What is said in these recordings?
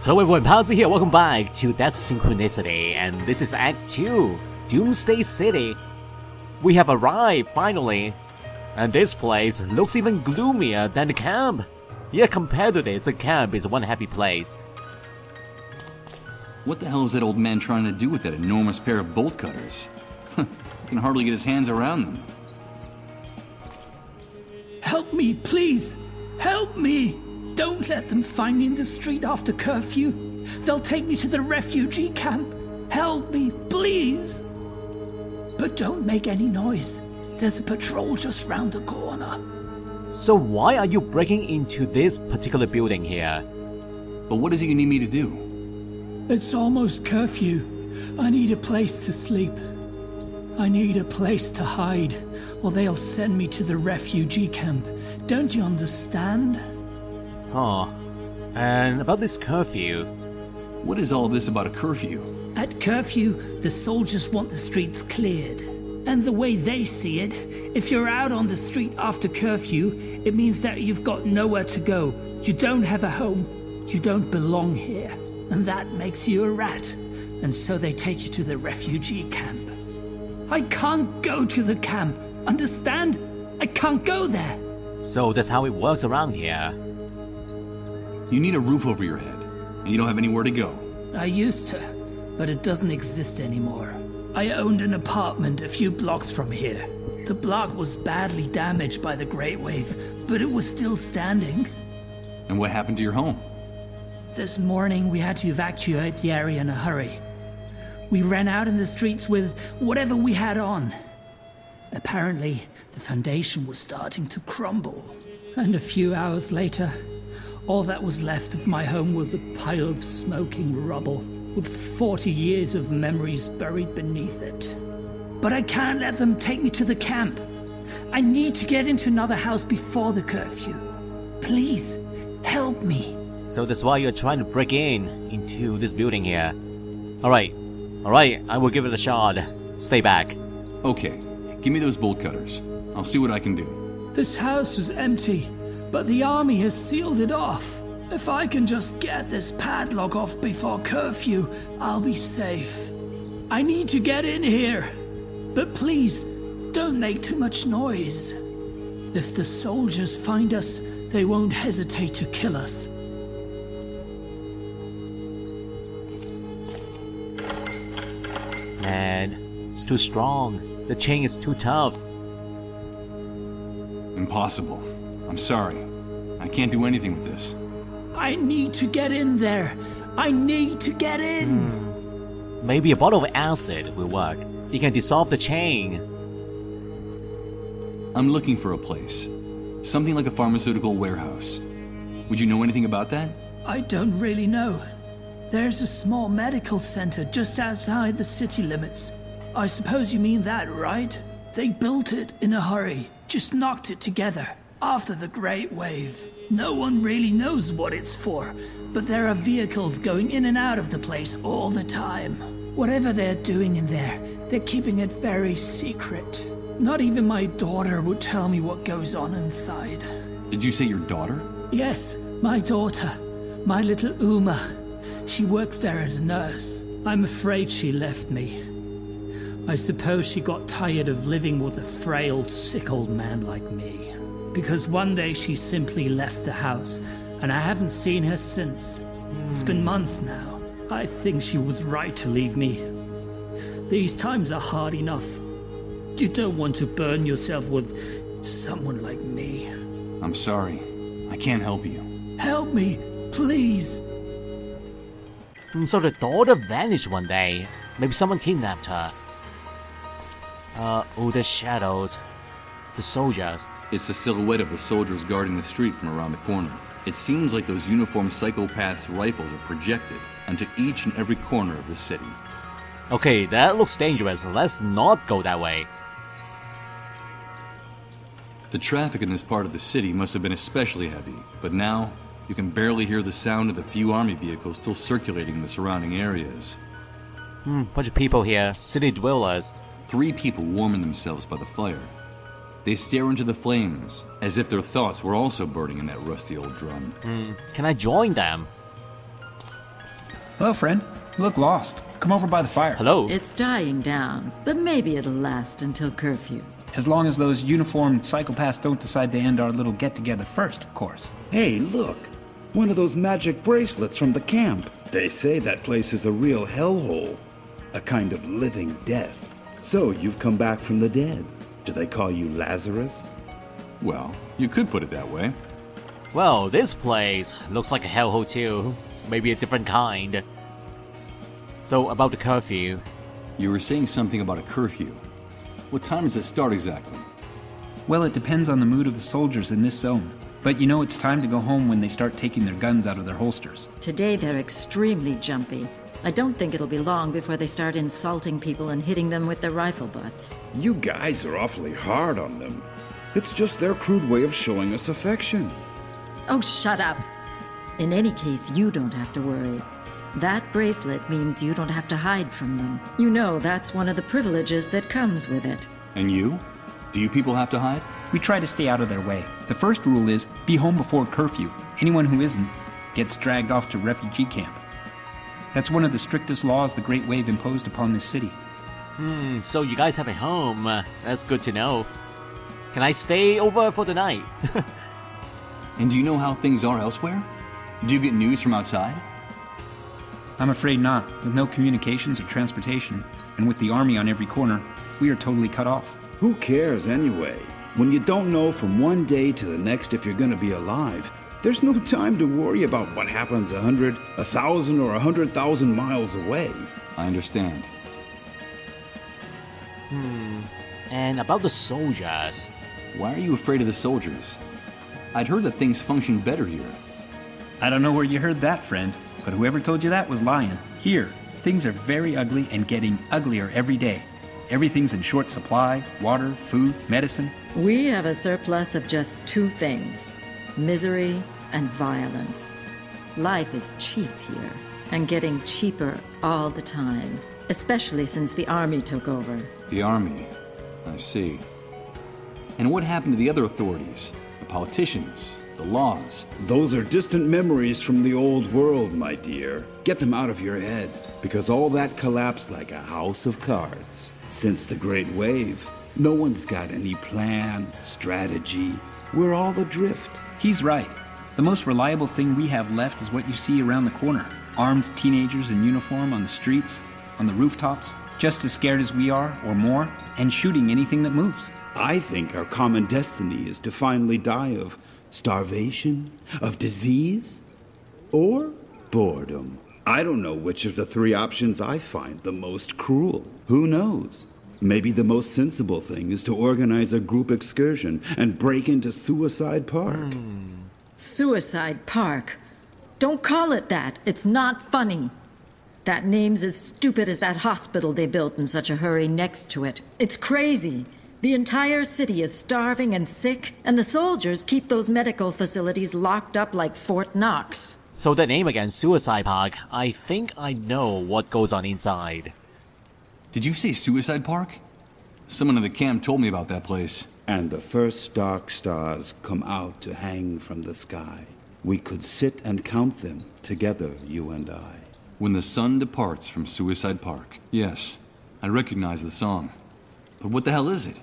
Hello everyone, Pansy here, welcome back to That's Synchronicity, and this is Act 2, Doomsday City. We have arrived, finally, and this place looks even gloomier than the camp. Yeah, compared to this, the camp is one happy place. What the hell is that old man trying to do with that enormous pair of bolt cutters? He can hardly get his hands around them. Help me, please! Help me! Don't let them find me in the street after curfew. They'll take me to the refugee camp. Help me, please! But don't make any noise. There's a patrol just round the corner. So why are you breaking into this particular building here? But what is it you need me to do? It's almost curfew. I need a place to sleep. I need a place to hide, or they'll send me to the refugee camp. Don't you understand? Huh. And about this curfew? What is all this about a curfew? At curfew, the soldiers want the streets cleared. And the way they see it, if you're out on the street after curfew, it means that you've got nowhere to go. You don't have a home. You don't belong here. And that makes you a rat. And so they take you to the refugee camp. I can't go to the camp. Understand? I can't go there. So that's how it works around here. You need a roof over your head, and you don't have anywhere to go. I used to, but it doesn't exist anymore. I owned an apartment a few blocks from here. The block was badly damaged by the Great Wave, but it was still standing. And what happened to your home? This morning we had to evacuate the area in a hurry. We ran out in the streets with whatever we had on. Apparently, the foundation was starting to crumble. And a few hours later, all that was left of my home was a pile of smoking rubble, with 40 years of memories buried beneath it. But I can't let them take me to the camp. I need to get into another house before the curfew. Please, help me. So that's why you're trying to break into this building here. Alright, I will give it a shot. Stay back. Okay, give me those bolt cutters. I'll see what I can do. This house was empty, but the army has sealed it off. If I can just get this padlock off before curfew, I'll be safe. I need to get in here. But please, don't make too much noise. If the soldiers find us, they won't hesitate to kill us. Man, it's too strong. The chain is too tough. Impossible. I'm sorry. I can't do anything with this. I need to get in there. I need to get in. Maybe a bottle of acid will work. You can dissolve the chain. I'm looking for a place. Something like a pharmaceutical warehouse. Would you know anything about that? I don't really know. There's a small medical center just outside the city limits. I suppose you mean that, right? They built it in a hurry, just knocked it together after the Great Wave. No one really knows what it's for, but there are vehicles going in and out of the place all the time. Whatever they're doing in there, they're keeping it very secret. Not even my daughter would tell me what goes on inside. Did you say your daughter? Yes, my daughter. My little Uma. She works there as a nurse. I'm afraid she left me. I suppose she got tired of living with a frail, sick old man like me. Because one day she simply left the house, and I haven't seen her since. It's been months now. I think she was right to leave me. These times are hard enough. You don't want to burn yourself with someone like me. I'm sorry. I can't help you. Help me, please. So the daughter vanished one day. Maybe someone kidnapped her. Oh, the shadows. The soldiers. It's the silhouette of the soldiers guarding the street from around the corner. It seems like those uniformed psychopaths' rifles are projected onto each and every corner of the city. Okay, that looks dangerous. Let's not go that way. The traffic in this part of the city must have been especially heavy, but now you can barely hear the sound of the few army vehicles still circulating in the surrounding areas. Bunch of people here, city dwellers. 3 people warming themselves by the fire. They stare into the flames, as if their thoughts were also burning in that rusty old drum. Can I join them? Hello, friend. You look lost. Come over by the fire. Hello. It's dying down, but maybe it'll last until curfew. As long as those uniformed psychopaths don't decide to end our little get-together first, of course. Hey, look! One of those magic bracelets from the camp. They say that place is a real hellhole. A kind of living death. So, you've come back from the dead. Do they call you Lazarus? Well, you could put it that way. Well, this place looks like a hellhole too. Maybe a different kind. So, about the curfew. You were saying something about a curfew. What time does it start exactly? Well, it depends on the mood of the soldiers in this zone. But you know it's time to go home when they start taking their guns out of their holsters. Today they're extremely jumpy. I don't think it'll be long before they start insulting people and hitting them with their rifle butts. You guys are awfully hard on them. It's just their crude way of showing us affection. Oh, shut up! In any case, you don't have to worry. That bracelet means you don't have to hide from them. You know, that's one of the privileges that comes with it. And you? Do you people have to hide? We try to stay out of their way. The first rule is, be home before curfew. Anyone who isn't gets dragged off to refugee camp. That's one of the strictest laws the Great Wave imposed upon this city. So you guys have a home. That's good to know. Can I stay over for the night? And do you know how things are elsewhere? Do you get news from outside? I'm afraid not. With no communications or transportation, and with the army on every corner, we are totally cut off. Who cares anyway? When you don't know from one day to the next if you're gonna be alive, there's no time to worry about what happens 100, 1,000, or 100,000 miles away. I understand. And about the soldiers. Why are you afraid of the soldiers? I'd heard that things function better here. I don't know where you heard that, friend, but whoever told you that was lying. Here, things are very ugly and getting uglier every day. Everything's in short supply: water, food, medicine. We have a surplus of just two things: misery and violence. Life is cheap here, and getting cheaper all the time, especially since the army took over. The army. I see. And what happened to the other authorities? The politicians? The laws? Those are distant memories from the old world, my dear. Get them out of your head, because all that collapsed like a house of cards. Since the Great Wave, no one's got any plan, strategy. We're all adrift. He's right. The most reliable thing we have left is what you see around the corner. Armed teenagers in uniform on the streets, on the rooftops, just as scared as we are, or more, and shooting anything that moves. I think our common destiny is to finally die of starvation, of disease, or boredom. I don't know which of the three options I find the most cruel. Who knows? Maybe the most sensible thing is to organize a group excursion and break into Suicide Park. Suicide Park. Don't call it that. It's not funny. That name's as stupid as that hospital they built in such a hurry next to it. It's crazy. The entire city is starving and sick, and the soldiers keep those medical facilities locked up like Fort Knox. So the name again, Suicide Park. I think I know what goes on inside. Did you say Suicide Park? Someone in the camp told me about that place. And the first dark stars come out to hang from the sky. We could sit and count them together, you and I. When the sun departs from Suicide Park. Yes, I recognize the song. But what the hell is it?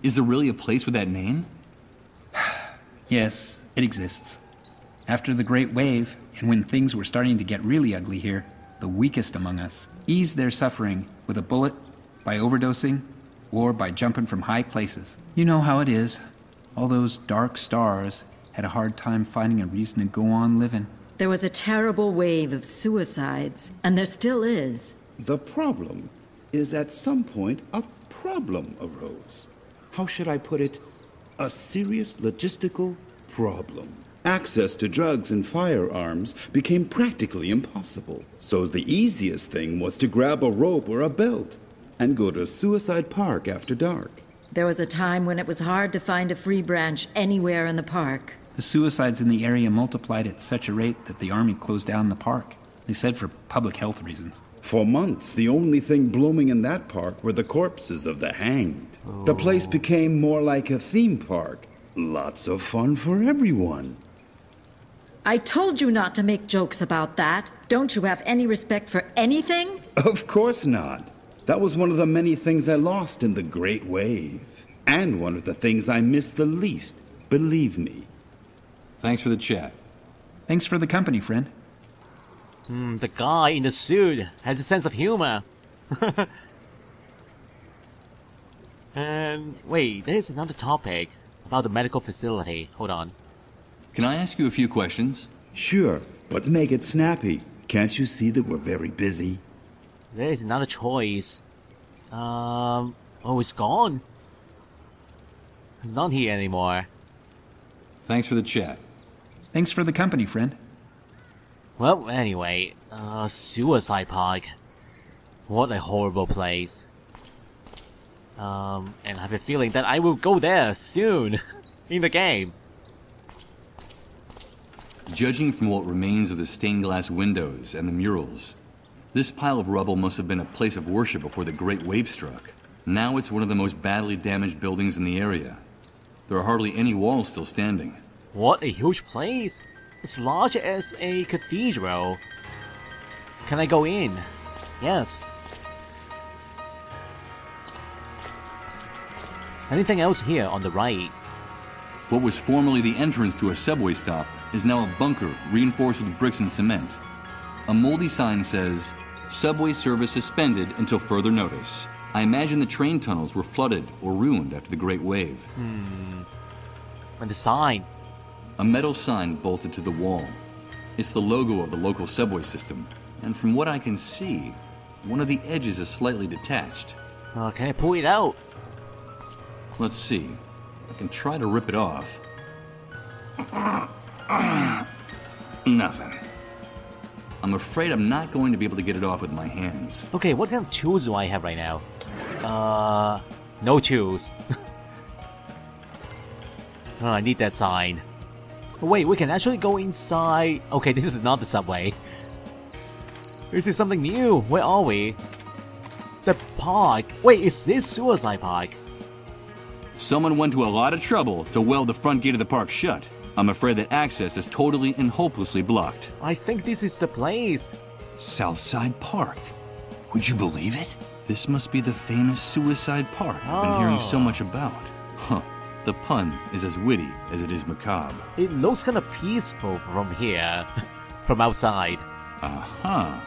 Is there really a place with that name? Yes, it exists. After the Great Wave, and when things were starting to get really ugly here, the weakest among us eased their suffering with a bullet, by overdosing, or by jumping from high places. You know how it is. All those dark stars had a hard time finding a reason to go on living. There was a terrible wave of suicides, and there still is. The problem is at some point a problem arose. How should I put it? A serious logistical problem. Access to drugs and firearms became practically impossible. So the easiest thing was to grab a rope or a belt and go to Suicide Park after dark. There was a time when it was hard to find a free branch anywhere in the park. The suicides in the area multiplied at such a rate that the army closed down the park. They said for public health reasons. For months, the only thing blooming in that park were the corpses of the hanged. The place became more like a theme park. Lots of fun for everyone. I told you not to make jokes about that. Don't you have any respect for anything? Of course not. That was one of the many things I lost in the Great Wave. And one of the things I missed the least, believe me. Thanks for the chat. Thanks for the company, friend. The guy in the suit has a sense of humor. And wait, there's another topic about the medical facility. Hold on. Can I ask you a few questions? Sure, but make it snappy. Can't you see that we're very busy? There is another choice. Oh, it's gone. It's not here anymore. Thanks for the chat. Thanks for the company, friend. Well, anyway, Suicide Park. What a horrible place. And I have a feeling that I will go there soon in the game. Judging from what remains of the stained glass windows and the murals, this pile of rubble must have been a place of worship before the Great Wave struck. Now it's one of the most badly damaged buildings in the area. There are hardly any walls still standing. What a huge place! It's large as a cathedral. Can I go in? Yes. Anything else here on the right? What was formerly the entrance to a subway stop is now a bunker reinforced with bricks and cement. A moldy sign says, "Subway service suspended until further notice." I imagine the train tunnels were flooded or ruined after the Great Wave. And the sign. A metal sign bolted to the wall. It's the logo of the local subway system, and from what I can see, one of the edges is slightly detached. Can I pull it out? Let's see. I can try to rip it off. Nothing. I'm afraid I'm not going to be able to get it off with my hands. Okay, what kind of tools do I have right now? No tools. Oh, I need that sign. Wait, we can actually go inside. Okay, this is not the subway. This is something new. Where are we? The park. Wait, is this Suicide Park? Someone went to a lot of trouble to weld the front gate of the park shut. I'm afraid that access is totally and hopelessly blocked. I think this is the place. Southside Park. Would you believe it? This must be the famous Suicide Park I've been hearing so much about. Huh. The pun is as witty as it is macabre. It looks kind of peaceful from here. From outside. Aha.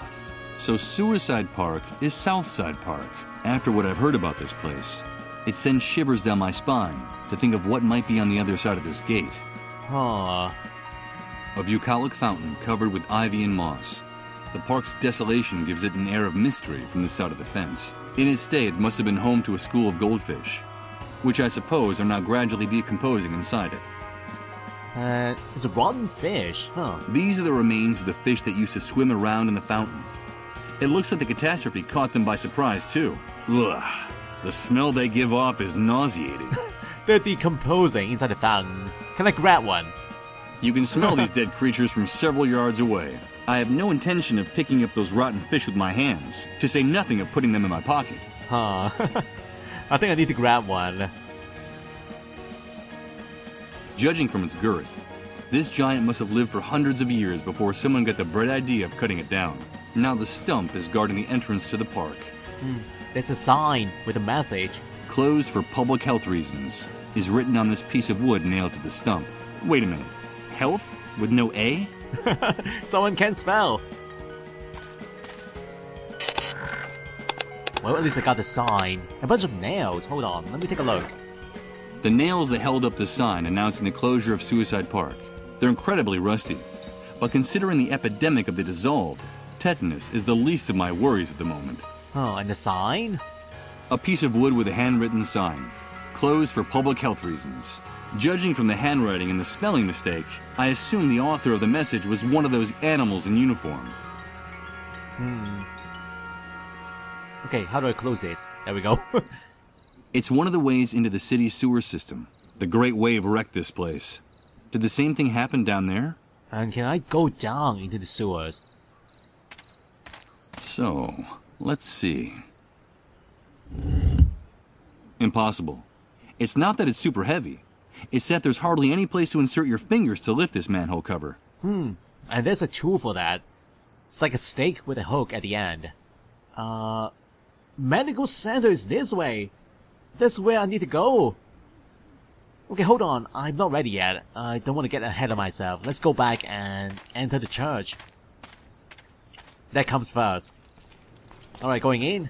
So Suicide Park is Southside Park. After what I've heard about this place, it sends shivers down my spine to think of what might be on the other side of this gate. Huh. A bucolic fountain covered with ivy and moss. The park's desolation gives it an air of mystery from the side of the fence. In its day, it must have been home to a school of goldfish, which I suppose are now gradually decomposing inside it. It's a rotten fish, huh? These are the remains of the fish that used to swim around in the fountain. It looks like the catastrophe caught them by surprise, too. Ugh. The smell they give off is nauseating. They're decomposing inside the fountain. Can I grab one? You can smell these dead creatures from several yards away. I have no intention of picking up those rotten fish with my hands, to say nothing of putting them in my pocket. Huh. I think I need to grab one. Judging from its girth, this giant must have lived for hundreds of years before someone got the bright idea of cutting it down. Now the stump is guarding the entrance to the park. There's a sign with a message. "Closed for public health reasons" is written on this piece of wood nailed to the stump. Wait a minute. Health? With no A? Someone can spell. Well, at least I got the sign. A bunch of nails. Hold on, let me take a look. The nails that held up the sign announcing the closure of Suicide Park. They're incredibly rusty. But considering the epidemic of the dissolved, tetanus is the least of my worries at the moment. Oh, and the sign? A piece of wood with a handwritten sign. Closed for public health reasons. Judging from the handwriting and the spelling mistake, I assume the author of the message was one of those animals in uniform. Okay, how do I close this? There we go. It's one of the ways into the city's sewer system. The Great Wave wrecked this place. Did the same thing happen down there? And can I go down into the sewers? So, let's see. Impossible. It's not that it's super heavy. It's that there's hardly any place to insert your fingers to lift this manhole cover. And there's a tool for that. It's like a stake with a hook at the end. Medical center is this way. That's where I need to go. Okay, hold on. I'm not ready yet. I don't want to get ahead of myself. Let's go back and enter the church. That comes first. Alright, going in.